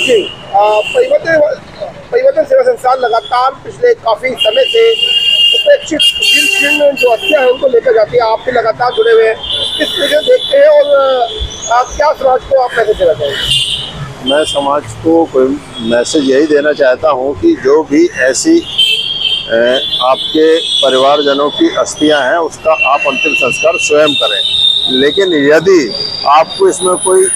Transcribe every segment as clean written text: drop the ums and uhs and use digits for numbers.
जी, परिवर्तन परिवर्तन सेवा संस्थान लगातार पिछले काफी समय से उपेक्षित जिन जिन जो हत्या है उनको लेकर जाती है। आप भी लगातार जुड़े हुए हैं, किस तरीके से देखते हैं और आप क्या समाज को आप कैसे देना चाहेंगे? मैं समाज को कोई मैसेज यही देना चाहता हूँ कि जो भी ऐसी आपके परिवारजनों की अस्थियां हैं उसका आप अंतिम संस्कार स्वयं करें। लेकिन यदि आपको इसमें कोई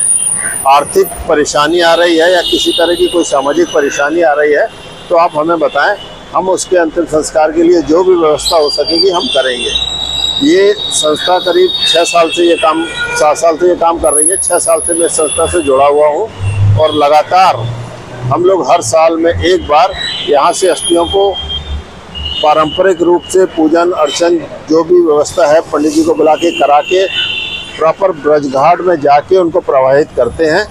आर्थिक परेशानी आ रही है या किसी तरह की कोई सामाजिक परेशानी आ रही है तो आप हमें बताएं, हम उसके अंतिम संस्कार के लिए जो भी व्यवस्था हो सकेगी हम करेंगे। ये संस्था करीब 6 साल से ये काम 7 साल से ये काम कर रही है। 6 साल से मैं संस्था से जुड़ा हुआ हूँ और लगातार हम लोग हर साल में एक बार यहाँ से अस्थियों को पारंपरिक रूप से पूजन अर्चन जो भी व्यवस्था है पंडित जी को बुला के करा के प्रॉपर ब्रजघाट में जाके उनको प्रवाहित करते हैं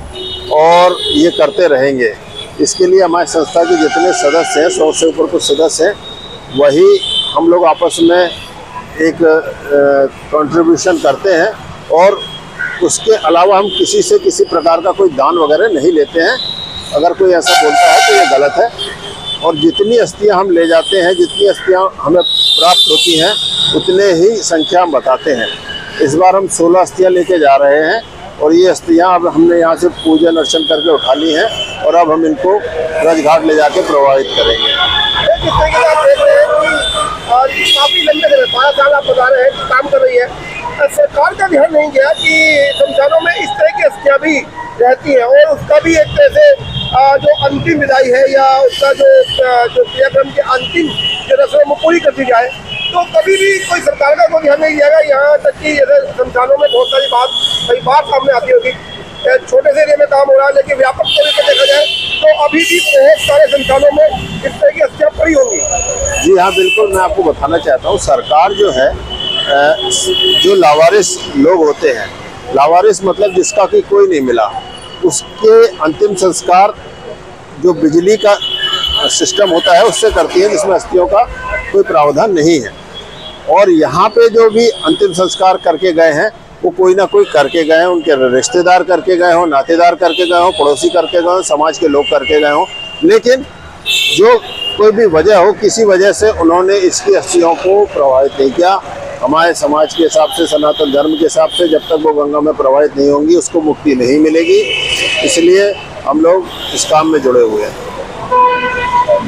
और ये करते रहेंगे। इसके लिए हमारी संस्था के जितने सदस्य हैं 100 से ऊपर कुछ सदस्य हैं, वही हम लोग आपस में एक कंट्रीब्यूशन करते हैं और उसके अलावा हम किसी से किसी प्रकार का कोई दान वगैरह नहीं लेते हैं। अगर कोई ऐसा बोलता है तो ये गलत है। और जितनी अस्थियां हम ले जाते हैं, जितनी अस्थियां हमें प्राप्त होती हैं, उतने ही संख्या हम बताते हैं। इस बार हम 16 अस्थियां लेके जा रहे हैं और ये अस्थियां अब हमने यहाँ से पूजन अर्चन करके उठा ली हैं और अब हम इनको ब्रजघाट ले जाके प्रवाहित करेंगे। किस तरीके से आप देख रहे हैं कि काफी लंबे समय 12 साल आप बता रहे हैं कि काम कर रही है, सरकार का ध्यान नहीं गया कि शमशानों में इस तरह की अस्थियां भी रहती हैं और उसका भी एक तरह से जो अंतिम विदाई है या उसका जो क्रियाक्रम की अंतिम जो रस्म वो पूरी कर दी जाए, तो कभी भी कोई सरकार का कोई ध्यान नहीं दिया। यहाँ तक कि जैसे शमशानों में बहुत सारी बात सामने आती होगी, छोटे से एरिया में काम हो रहा है लेकिन व्यापक तरीके से देखा जाए तो अभी भी बहुत सारे शमशानों में इस तरह की अस्थियां पड़ी होंगी। जी हाँ, बिल्कुल। मैं आपको बताना चाहता हूँ, सरकार जो है जो लावारिस लोग होते हैं, लावारिस मतलब जिसका कि कोई नहीं मिला, उसके अंतिम संस्कार जो बिजली का सिस्टम होता है उससे करती है, जिसमें अस्थियों का कोई प्रावधान नहीं है। और यहाँ पे जो भी अंतिम संस्कार करके गए हैं वो कोई ना कोई करके गए हैं, उनके रिश्तेदार करके गए हों, नातेदार करके गए हों, पड़ोसी करके गए हों, समाज के लोग करके गए हों। लेकिन जो कोई भी वजह हो, किसी वजह से उन्होंने इसकी अस्थियों को प्रवाहित नहीं किया। हमारे समाज के हिसाब से, सनातन धर्म के हिसाब से, जब तक वो गंगा में प्रवाहित नहीं होंगी उसको मुक्ति नहीं मिलेगी। इसलिए हम लोग इस काम में जुड़े हुए हैं।